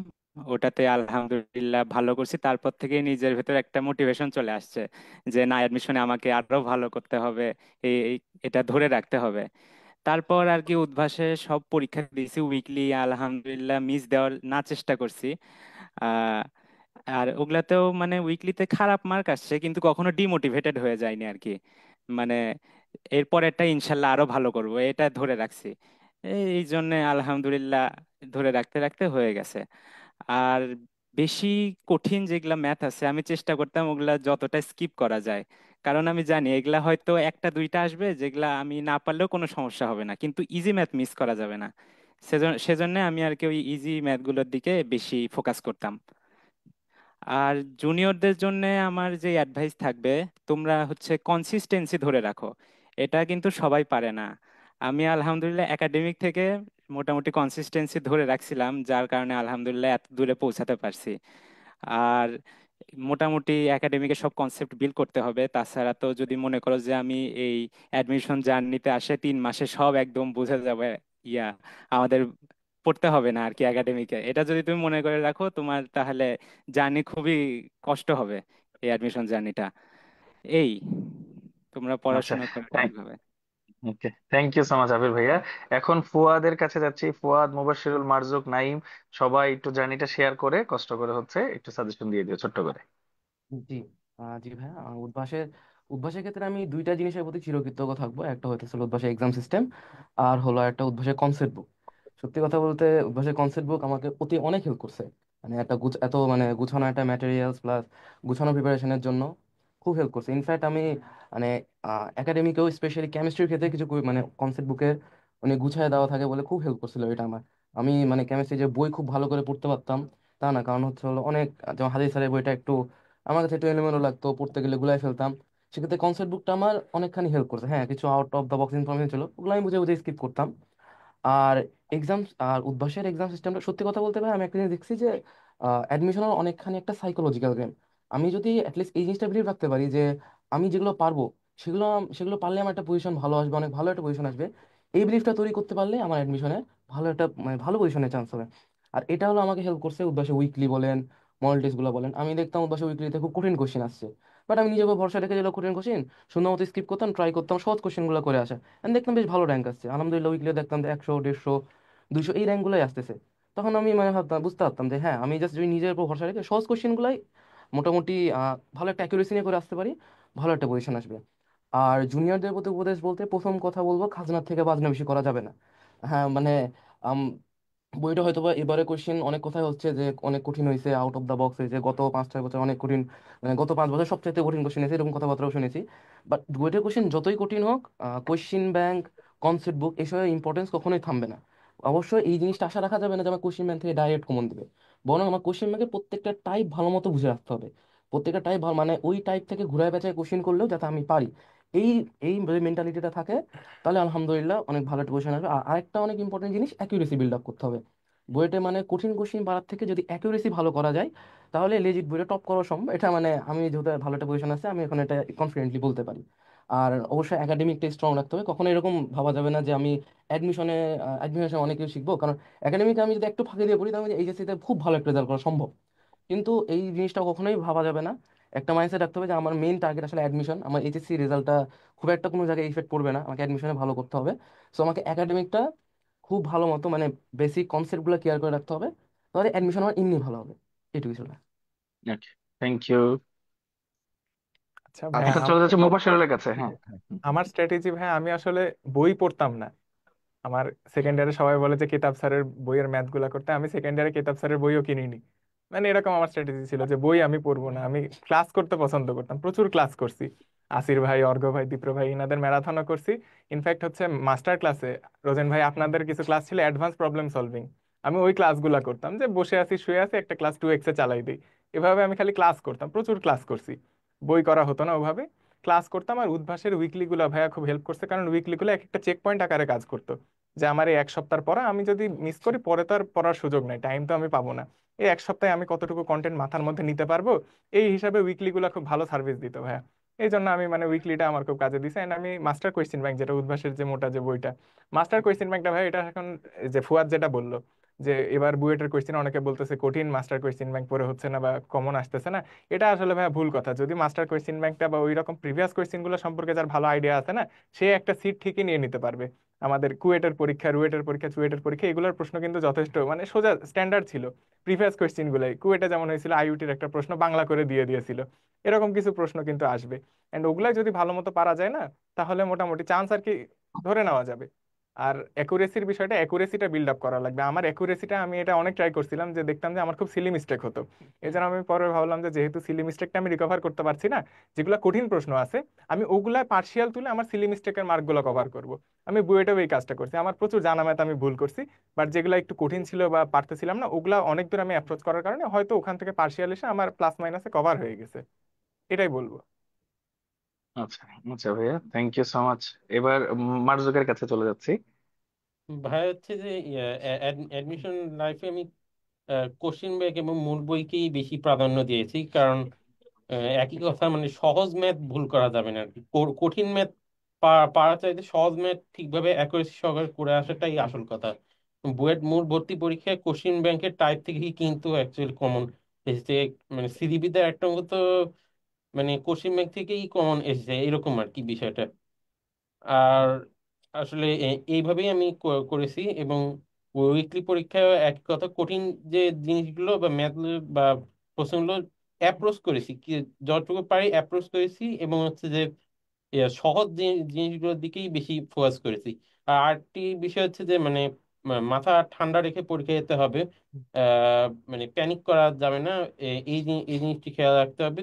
ওটাতে আলহামদুলিল্লাহ ভালো করছি। তারপর থেকে নিজের ভেতর একটা মোটিভেশন চলে আসছে যে না, অ্যাডমিশনে আমাকে আরো ভালো করতে হবে, এটা ধরে রাখতে হবে। তারপর আর কি উদ্ভাসে সব পরীক্ষা দিয়েছি উইকলি, আলহামদুলিল্লাহ মিস দেওয়ার না চেষ্টা করছি। আহ আর ওগুলাতেও মানে উইকলিতে খারাপ মার্ক আসছে, কিন্তু কখনো ডিমোটিভেটেড হয়ে যায়নি আর কি। মানে এরপর একটা ইনশাল্লাহ আরো ভালো করব এটা ধরে রাখছি। এই জন্য আলহামদুলিল্লাহ ধরে রাখতে রাখতে হয়ে গেছে। আর বেশি কঠিন যেগুলা ম্যাথ আছে আমি চেষ্টা করতাম ওগুলা যতটা স্কিপ করা যায়, কারণ আমি জানি এগুলা হয়তো একটা দুইটা আসবে যেগুলা আমি না পারলেও কোনো সমস্যা হবে না, কিন্তু ইজি ম্যাথ মিস করা যাবে না। সেজন্য আমি আর কি ওই ইজি ম্যাথগুলোর দিকে বেশি ফোকাস করতাম। আর জুনিয়রদের জন্য আমার যে অ্যাডভাইস থাকবে, তোমরা হচ্ছে কনসিস্টেন্সি ধরে রাখো। এটা কিন্তু সবাই পারে না। আমি আলহামদুলিল্লাহ একাডেমিক থেকে মোটামুটি কনসিস্টেন্সি ধরে রাখছিলাম, যার কারণে আলহামদুলিল্লাহ এত দূরে পৌঁছাতে পারছি। আর মোটামুটি একাডেমিকে সব কনসেপ্ট বিল্ড করতে হবে, তাছাড়া তো যদি মনে করো যে আমি এই অ্যাডমিশন জার্নিতে আসে 3 মাসে সব একদম বুঝে যাবে, ইয়া আমাদের পড়তে হবে না আর কি একাডেমিকে, এটা যদি তুমি মনে করে রাখো তোমার তাহলে জার্নি খুবই কষ্ট হবে, এই অ্যাডমিশন জার্নিটা। এই তোমরা আচ্ছা, পড়াশোনা করো ঠিকভাবে। ওকে, থ্যাংক ইউ সো মাচ আবির ভাইয়া। এখন ফুয়াদের কাছে যাচ্ছি। ফুয়াদ, মুবাশশিরুল, মার্জুক, নাইম, সবাই একটু জার্নিটা শেয়ার করে কষ্ট করে হচ্ছে একটু সাজেশন দিয়ে দিও ছোট্ট করে। জি জি ভাইয়া, উদ্ভাসের উদ্ভাসের ক্ষেত্রে আমি দুইটা জিনিসের প্রতি চিরকৃতজ্ঞ থাকবো। একটা হইতেছে উদ্ভাসের এক্সাম সিস্টেম, আর হলো একটা উদ্ভাসের কনসেপ্ট বুক। সত্যি কথা বলতে উদ্ভাসের কনসেপ্ট বুক আমাকে অতি অনেক হেল্প করছে। মানে একটা এত মানে গুছানো একটা ম্যাটেরিয়ালস প্লাস গুছানো প্রিপারেশনের জন্য খুব হেল্প করছে। ইনফ্যাক্ট আমি মানে একাডেমিকেও স্পেশালি কেমিস্ট্রির ক্ষেত্রে কিছু মানে কনসেপ্ট বুকের মানে গুছায় দেওয়া থাকে বলে খুব হেল্প করছিল এটা আমার। আমি মানে কেমিস্ট্রি যে বই খুব ভালো করে পড়তে পারতাম তা না, কারণ হচ্ছে হলো অনেক, যেমন হাদিস স্যারের বইটা একটু আমার কাছে একটু এলোমেলো লাগতো, পড়তে গেলে গুলাই ফেলতাম। সেক্ষেত্রে কনসেপ্ট বুকটা আমার অনেকখানি হেল্প করছে। হ্যাঁ, কিছু out of the box information ছিল, ওগুলো আমি বুঝে বুঝে স্কিপ করতাম। আর এক্সাম আর উদ্ভাসের এক্সাম সিস্টেমটা সত্যি কথা বলতে ভাই আমি একটা জিনিস দেখছি যে অ্যাডমিশনের অনেকখানি একটা সাইকোলজিক্যাল গেম। আমি যদি অ্যাটলিস্ট এই জিনিসটা বিলিভ রাখতে পারি যে আমি যেগুলো পারবো সেগুলো সেগুলো পারলে আমার একটা পজিশন ভালো আসবে, অনেক ভালো একটা পজিশন আসবে, এই বিলিফটা তৈরি করতে পারলে আমার অ্যাডমিশনে ভালো একটা মানে ভালো পজিশনে চান্স হবে। আর এটা হলো আমাকে হেল্প করছে উদ্ভাসে উইকলি বলেন, মডেল টেস্ট গুলো বলেন। আমি দেখতাম উদ্ভাসে উইকলিতে খুব কঠিন কোশ্চেন আসছে, বাট আমি নিজেকে ভরসা রেখে যেগুলো কঠিন কোশ্চেন সুন্দর মতো স্কিপ করতাম, ট্রাই করতাম সহজ কোশ্চেন গুলো করে আসা, আমি দেখতাম বেশ ভালো র্যাঙ্ক আসছে আলহামদুলিল্লাহ। উইকলি দেখতাম যে 100, 150, 200 এই র্যাঙ্ক গুলোই আসতেছে। তখন আমি মানে ভাবতাম, বুঝতে পারতাম যে হ্যাঁ, আমি জাস্ট যদি নিজের উপর ভরসা রেখে সহজ কোশ্চেন গুলাই মোটামুটি ভালো একটা অ্যাকুরেসি নিয়ে করে আসতে পারি, ভালো একটা পজিশন আসবে। আর জুনিয়রদের প্রতি উপদেশ বলতে প্রথম কথা বলবো, খাজনার থেকে বাজনা বেশি করা যাবে না। হ্যাঁ মানে আম, বইটা হয়তো বা এবারে কোশ্চেন অনেক কথাই হচ্ছে যে অনেক কঠিন হয়েছে, আউট অফ দ্য বক্স হয়েছে, গত 5-6 বছর অনেক কঠিন, মানে গত 5 বছর সবচেয়ে কঠিন কোশ্চেন এসেছে এরকম কথাবার্তাও শুনেছি। বাট বইটার কোশ্চেন যতই কঠিন হোক, কোশ্চেন ব্যাংক, কনসেপ্ট বুক এসবের ইম্পর্টেন্স কখনোই থামবে না। অবশ্যই এই জিনিসটা আশা রাখা যাবে না যে আমার কোশ্চেন ব্যাংক থেকে ডাইরেক্ট কমন দিবে, বরং আমার কোশ্চেন ব্যাংকের প্রত্যেকটা টাইপ ভালো মতো বুঝে রাখতে হবে। প্রত্যেকটা টাইপ মানে ওই টাইপ থেকে ঘুরায় পেঁচায় কোশ্চেন করলেও যাতে আমি পারি, এই এই মেন্টালিটিটা থাকে, তাহলে আলহামদুলিল্লাহ অনেক ভালো একটা পজিশন আসবে। আর আরেকটা অনেক ইম্পর্টেন্ট জিনিস, অ্যাকিউরেসি বিল্ড আপ করতে হবে। বইয়েতে মানে কঠিন কোশ্চেন পারার থেকে যদি অ্যাকিউরেসি ভালো করা যায়, তাহলে লেজিট বইটা টপ করা সম্ভব। এটা মানে আমি যেহেতু ভালো একটা পজিশন আছে, আমি এখন এটা কনফিডেন্টলি বলতে পারি। আর অবশ্যই একাডেমিকটা স্ট্রং রাখতে হবে, কখনো এরকম ভাবা যাবে না যে আমি অ্যাডমিশনে অ্যাডমিশনে অনেক কিছু শিখবো, কারণ একাডেমিকে আমি যদি একটু ফাঁকি দিয়ে পড়ি তাহলে এইচএসসিতে খুব ভালো একটা রেজাল্ট করা সম্ভব। কিন্তু এই জিনিসটা কখনোই ভাবা যাবে না। একটা মাইন্ডসেট রাখতে হবে যে আমার মেইন টার্গেট আসলে অ্যাডমিশন, আমার এইচএসসি রেজাল্টটা খুব একটা কোনো জায়গায় ইফেক্ট পড়বে না, আমাকে অ্যাডমিশনে ভালো করতে হবে। সো আমাকে একাডেমিকটা খুব ভালো মতো মানে বেসিক কনসেপ্টগুলো ক্লিয়ার করে রাখতে হবে, তাহলে অ্যাডমিশন আমার এমনি ভালো হবে। এটুকু ছিল। ওকে, থ্যাংক ইউ। আচ্ছা ভাইয়া, এখন চলে যাচ্ছে মোবাশ্বেরের কাছে। হ্যাঁ। আমার স্ট্র্যাটেজি ভাইয়া, আমি আসলে বই পড়তাম না। আমার সেকেন্ড ইয়ারে সবাই বলে যে কিতাব স্যারের বইয়ের ম্যাথ গুলা করতে, আমি সেকেন্ড ইয়ারে কিতাব স্যারের বইও কিনিনি। মানে এরকম আমার স্ট্র্যাটেজি ছিল যে বই আমি পড়বো না, আমি ক্লাস করতে পছন্দ করতাম, প্রচুর ক্লাস করছি। আসির ভাই, অর্ঘ্য ভাই, দীপ্র ভাই ইনাদের ম্যারাথনও করছি। ইনফ্যাক্ট হচ্ছে মাস্টার ক্লাসে রোজেন ভাই আপনাদের কিছু ক্লাস ছিল অ্যাডভান্স প্রবলেম সলভিং, আমি ওই ক্লাসগুলা করতাম, যে বসে আছি শুয়ে আছি একটা ক্লাস 2x চালাই দিই। এভাবে আমি খালি ক্লাস করতাম, প্রচুর ক্লাস করছি। বই করা হতো না ওভাবে, ক্লাস করতাম। আর উদ্ভাসের উইকলি গুলা ভাইয়া খুব হেল্প করছে, কারণ উইকলি গুলো এক একটা চেক পয়েন্ট আকারে কাজ করতো, যে আমার এই 1 সপ্তাহ পড়া আমি যদি মিস করি পরে তো আর পড়ার সুযোগ নাই, টাইম তো আমি পাবো না। এই 1 সপ্তাহে আমি কতটুকু কন্টেন্ট মাথার মধ্যে নিতে পারবো, এই হিসাবে উইকলি গুলা খুব ভালো সার্ভিস দিত ভাইয়া। এই জন্য আমি মানে উইকলিটা আমার খুব কাজে দিছে। এন্ড আমি মাস্টার কোয়েশ্চেন ব্যাংক, যেটা উদ্ভাসের যে মোটা যে বইটা, মাস্টার কোয়েশ্চেন ব্যাংকটা ভাই, এটা এখন যে ফুয়াদ যেটা বললো যে এবার বুয়েটের কোয়েশ্চেন অনেকে বলতেছে কঠিন, মাস্টার কোয়েশ্চেন ব্যাংক পড়ে হচ্ছে না বা কমন আসতেছে না। এটা আসলে ভাইয়া ভুল কথা। যদি মাস্টার কোয়েশ্চেন ব্যাংকটা বা ওই রকম প্রিভিয়াস কোয়েশ্চেন গুলো সম্পর্কে যার ভালো আইডিয়া আছে না, সে একটা সিট ঠিকই নিয়ে নিতে পারবে। আমাদের কুয়েটের পরীক্ষা, রুয়েটের পরীক্ষা, চুয়েটের পরীক্ষা, এগুলোর প্রশ্ন কিন্তু যথেষ্ট মানে সোজা স্ট্যান্ডার্ড ছিল। প্রিভিয়াস কোয়েশ্চেন গুলাই কুয়েটে যেমন হয়েছিল, আইইউটির একটা প্রশ্ন বাংলা করে দিয়ে দিয়েছিল, এরকম কিছু প্রশ্ন কিন্তু আসবে। এন্ড ওগুলাই যদি ভালো মতো পারা যায় না, তাহলে মোটামুটি চান্স আর কি ধরে নেওয়া যাবে। আর অ্যাকুরেসির বিষয়টা, অ্যাকুরেসিটা বিল্ড আপ করা লাগবে। আমার অ্যাকুরেসিটা আমি এটা অনেক ট্রাই করছিলাম, যে দেখতাম যে আমার খুব সিলি মিস্টেক হতো। এই জন্য আমি পরে ভাবলাম যে যেহেতু সিলি মিস্টেকটা আমি রিকভার করতে পারছি না, যেগুলো কঠিন প্রশ্ন আছে আমি ওগুলা পার্শিয়াল তুলে আমার সিলি মিস্টেকের মার্কগুলো কভার করব। আমি বুয়েটেও এই কাজটা করছি, আমার প্রচুর জানা ম্যাথ আমি ভুল করছি, বাট যেগুলো একটু কঠিন ছিল বা পারতেছিলাম না, ওগুলা অনেক দূর আমি অ্যাপ্রোচ করার কারণে হয়তো ওখান থেকে পার্শিয়াল এসে আমার প্লাস মাইনাসে কভার হয়ে গেছে। এটাই বলবো। আচ্ছা, আচ্ছা ভাইয়া, থ্যাংক ইউ সো মাচ। এবার মার্জুকের কাছে চলে যাচ্ছি। ভাই হচ্ছে যে অ্যাডমিশন লাইফে আমি কোশ্চিন ব্যাংক এবং মূল বইকেই বেশি প্রাধান্য দিয়েছি, কারণ একই কথা, মানে সহজ ম্যাথ ভুল করা যাবে না আর কি। কঠিন ম্যাথ পারা চাইতে সহজ ম্যাথ ঠিকভাবে অ্যাকুরেসি সহকারে করে আসাটাই আসল কথা। বুয়েট মূল ভর্তি পরীক্ষায় কোশ্চিন ব্যাংকের টাইপ থেকেই কিন্তু অ্যাকচুয়ালি কমন এসেছে। মানে সিডিপিতে একটা মতো মানে কোশ্চিন ব্যাংক থেকেই কমন এসেছে, এরকম আর কি বিষয়টা। আর আসলে এইভাবেই আমি করেছি। এবং উইকলি পরীক্ষায় এক কথা কঠিন যে জিনিসগুলো বা ম্যাথ বা প্রশ্নগুলো অ্যাপ্রোচ করেছি, কি যতটুকু পারি অ্যাপ্রোচ করেছি, এবং হচ্ছে যে সহজ জিনিসগুলোর দিকেই বেশি ফোকাস করেছি। আর আরেকটি বিষয় হচ্ছে যে মানে মাথা ঠান্ডা রেখে পরীক্ষা দিতে হবে। মানে প্যানিক করা যাবে না। এই জিনিসটি খেয়াল রাখতে হবে।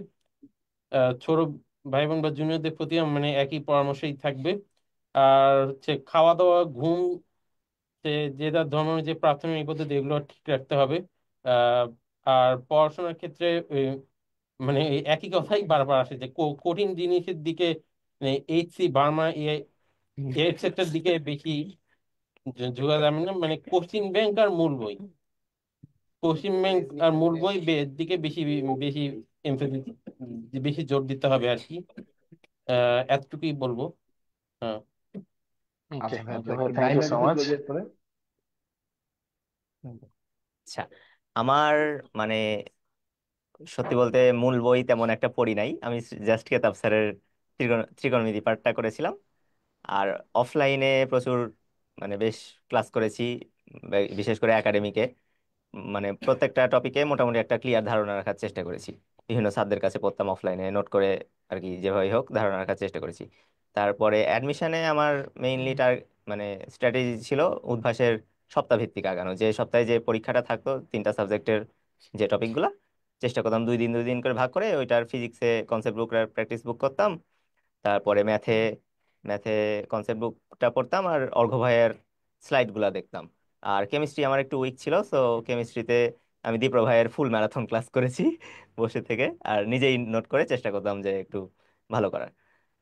ছোট ভাই বোন বা জুনিয়রদের প্রতি মানে একই পরামর্শই থাকবে। আর হচ্ছে খাওয়া দাওয়া, ঘুম, যে যে যার ধর্ম যে প্রাথমিক পদ্ধতি, এগুলো ঠিক রাখতে হবে। আহ আর পড়াশোনার ক্ষেত্রে মানে এই একই কথাই বারবার আসে যে কঠিন জিনিসের দিকে, এইচসি, বার্মা, এর সেক্টর দিকে বেশি ঝোঁকা যাবে না। মানে কোচিং ব্যাংক আর মূল বই, কোচিং ব্যাংক আর মূল বই দিকে বেশি বেশি emphasis, বেশি জোর দিতে হবে আর কি। এতটুকুই বলবো। হ্যাঁ। ওকে, আচ্ছা ভাই, ওকে আমরা ভাই, একটু থ্যাংক ইউ টাইমলাইন সো একটু মাচ। ক্লোজ করে আচ্ছা, আমার মানে সত্যি বলতে মূল বই তেমন একটা পড়ি নাই, আমি জাস্ট কেতাব স্যারের ত্রিকোণমিতি পাঠটা করেছিলাম। আর অফলাইনে প্রচুর বেশ ক্লাস করেছি, বিশেষ করে একাডেমিকে। মানে প্রত্যেকটা টপিকে মোটামুটি একটা ক্লিয়ার ধারণা রাখার চেষ্টা করেছি। বিভিন্ন স্যারদের কাছে পড়তাম অফলাইনে নোট করে আর কি, যেভাবেই হোক ধারণা রাখার চেষ্টা করেছি। তারপরে অ্যাডমিশনে আমার মেইনলি স্ট্র্যাটেজি ছিল উদ্ভাসের সপ্তাহ ভিত্তিক আগানো। যে সপ্তাহে যে পরীক্ষাটা থাকতো তিনটা সাবজেক্টের, যে টপিকগুলা চেষ্টা করতাম 2 দিন 2 দিন করে ভাগ করে ওইটার ফিজিক্সে কনসেপ্ট বুক প্র্যাকটিস বুক করতাম। তারপরে ম্যাথে ম্যাথে কনসেপ্ট বুকটা পড়তাম আর অর্ঘ্য ভাইয়ের স্লাইড গুলা দেখতাম। আর কেমিস্ট্রি আমার একটু উইক ছিল, সো কেমিস্ট্রিতে আমি দীপ্র ভাইয়ের ফুল ম্যারাথন ক্লাস করেছি বসে থেকে, আর নিজেই নোট করে চেষ্টা করতাম যে একটু ভালো করার।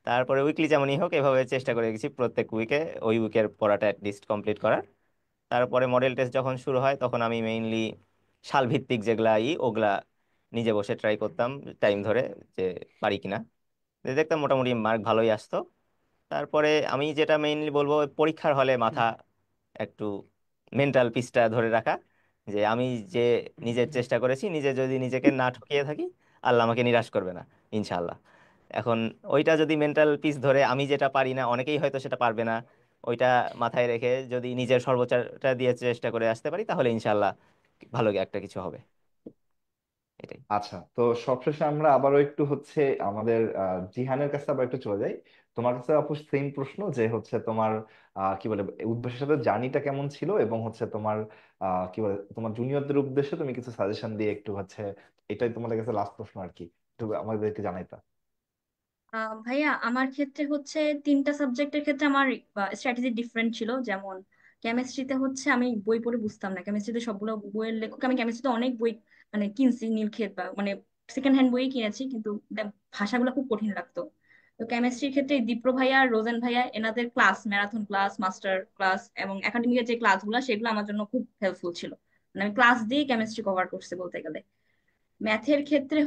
তারপরে উইকলি যেমনই হোক এভাবে চেষ্টা করে গেছি প্রত্যেক উইকে ওই উইকের পড়াটা লিস্ট কমপ্লিট করার। তারপরে মডেল টেস্ট যখন শুরু হয় তখন আমি মেইনলি সাল ভিত্তিক যেগুলা ওগুলা নিজে বসে ট্রাই করতাম টাইম ধরে, যে পারি কিনা। দেখতাম মোটামুটি মার্ক ভালোই আসতো। তারপরে আমি যেটা মেইনলি বলবো, পরীক্ষার হলে মাথা একটু মেন্টাল পিসটা ধরে রাখা, যে আমি যে নিজের চেষ্টা করেছি, নিজে যদি নিজেকে না ঠকিয়ে থাকি আল্লাহ আমাকে নিরাশ করবে না, ইনশাআল্লাহ। এখন ওইটা যদি মেন্টাল পিস ধরে, আমি যেটা পারি না অনেকেই হয়তো সেটা পারবে না, ওইটা মাথায় রেখে যদি নিজের সর্বোচ্চটা দিয়ে চেষ্টা করে আসতে পারি তাহলে ইনশাআল্লাহ ভালো একটা কিছু হবে। এটাই। আচ্ছা, তো সবশেষে আমরা আবারও একটু আমাদের জিহানের কাছে আবার একটু চলে যাই। তোমার কাছে আপু সেম প্রশ্ন, যে তোমার কি বলে উদ্ভাসের সাথে জার্নিটা কেমন ছিল, এবং তোমার কি বলে তোমার জুনিয়রদের উদ্দেশ্যে তুমি কিছু সাজেশন দিয়ে একটু এটাই তোমাদের কাছে লাস্ট প্রশ্ন আর কি, একটু আমাদেরকে জানাইতা। ভাইয়া আমার ক্ষেত্রে তিনটা সাবজেক্টের ক্ষেত্রে আমার স্ট্র্যাটেজি ডিফারেন্ট ছিল। যেমন কেমিস্ট্রিতে আমি বই পড়ে বুঝতাম না, কেমিস্ট্রিতে সবগুলো বইয়ের লেখক, আমি কেমিস্ট্রিতে অনেক বই কিনছি, নীলক্ষেত বা সেকেন্ড হ্যান্ড বই কিনেছি, কিন্তু ভাষাগুলো খুব কঠিন লাগতো। তো কেমিস্ট্রির ক্ষেত্রে দীপ্র ভাইয়া আর রোজেন ভাইয়া এনাদের class, marathon class, master class এবং একাডেমিকের যে ক্লাসগুলো সেগুলো আমার জন্য খুব হেল্পফুল ছিল। আমি ক্লাস দিয়ে কেমিস্ট্রি কভার করছি বলতে গেলে। ম্যাথের ক্ষেত্রে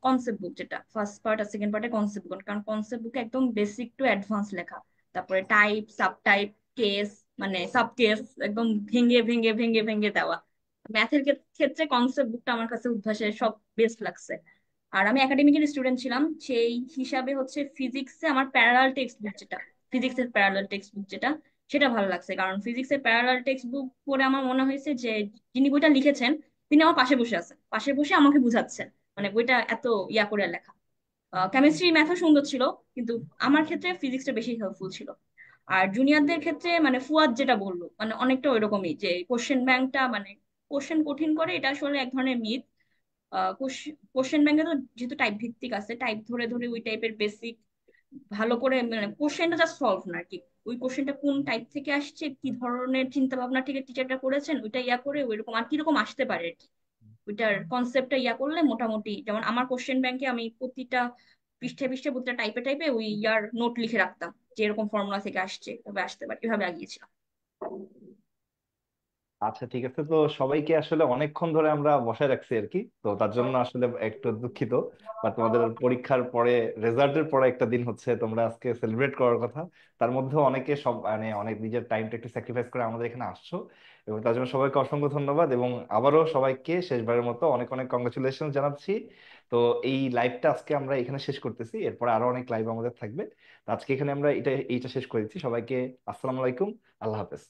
কনসেপ্ট বুক, যেটা ফার্স্ট পার্ট আর সেকেন্ড পার্টে কনসেপ্ট বুক, কারণ কনসেপ্ট বুকে একদম বেসিক টু অ্যাডভান্স লেখা। তারপরে type, sub type, case, sub case একদম ভেঙে ভেঙে ভেঙে ভেঙে দেওয়া। ম্যাথের ক্ষেত্রে কনসেপ্ট বুকটা আমার কাছে উদ্ভাসের সব বেস্ট লাগছে। আর আমি একাডেমিকের স্টুডেন্ট ছিলাম, সেই হিসাবে ফিজিক্সে আমার প্যারালাল টেক্সট বুক, যেটা ফিজিক্সের প্যারালাল টেক্সট বুক যেটা, সেটা ভালো লাগছে। কারণ ফিজিক্সের প্যারালাল টেক্সট বুক পড়ে আমার মনে হয়েছে যে যিনি বইটা লিখেছেন তিনি আমার পাশে বসে আছেন, পাশে বসে আমাকে বুঝাচ্ছেন, বইটা এত ইয়া করে লেখা। কেমিস্ট্রি ম্যাথও সুন্দর ছিল, কিন্তু আমার ক্ষেত্রে ফিজিক্সটা বেশি হেল্পফুল ছিল। আর জুনিয়রদের ক্ষেত্রে ফুয়াদ যেটা বললো, অনেকটা ওইরকমই, যে কোশ্চেন ব্যাংকটা কোশ্চেন কঠিন করে, এটা আসলে এক ধরনের মিথ। কোশ্চেন ব্যাংকে তো যেহেতু টাইপ ভিত্তিক আছে, টাইপ ধরে ধরে ওই টাইপের বেসিক ভালো করে, কোশ্চেনটা জাস্ট সলভ না আর কি, ওই কোশ্চেনটা কোন টাইপ থেকে আসছে, কি ধরনের চিন্তা ভাবনা থেকে টিচারটা করেছেন, ওইটা ইয়া করে ওইরকম আর কিরকম আসতে পারে আর কি, ওইটার কনসেপ্টটা ইয়া করলে মোটামুটি। যেমন আমার কোশ্চেন ব্যাংকে আমি প্রতিটা পৃষ্ঠে পৃষ্ঠে প্রতিটা টাইপে টাইপে ওই ইয়ার নোট লিখে রাখতাম, যে এরকম ফর্মুলা থেকে আসছে তবে আসতে পারে, এভাবে আগিয়েছিলাম। আচ্ছা, ঠিক আছে। তো সবাইকে আসলে অনেকক্ষণ ধরে আমরা বসায় রাখছি আর কি, তো তার জন্য আসলে একটু দুঃখিত। বা তোমাদের পরীক্ষার পরে, রেজাল্টের পরে একটা দিন তোমরা আজকে সেলিব্রেট করার কথা, তার মধ্যে অনেকে সব অনেক নিজের টাইমটা একটু স্যাক্রিফাইস করে আমাদের এখানে আসছো, এবং তার জন্য সবাইকে অসংখ্য ধন্যবাদ। এবং আবারও সবাইকে শেষবারের মতো অনেক অনেক কংগ্রেচুলেশন জানাচ্ছি। তো এই লাইভটা আজকে আমরা এখানে শেষ করতেছি, এরপরে আরো অনেক লাইভ আমাদের থাকবে। তো আজকে এখানে আমরা এইটা শেষ করে দিচ্ছি। সবাইকে আসসালামু আলাইকুম, আল্লাহ হাফেজ।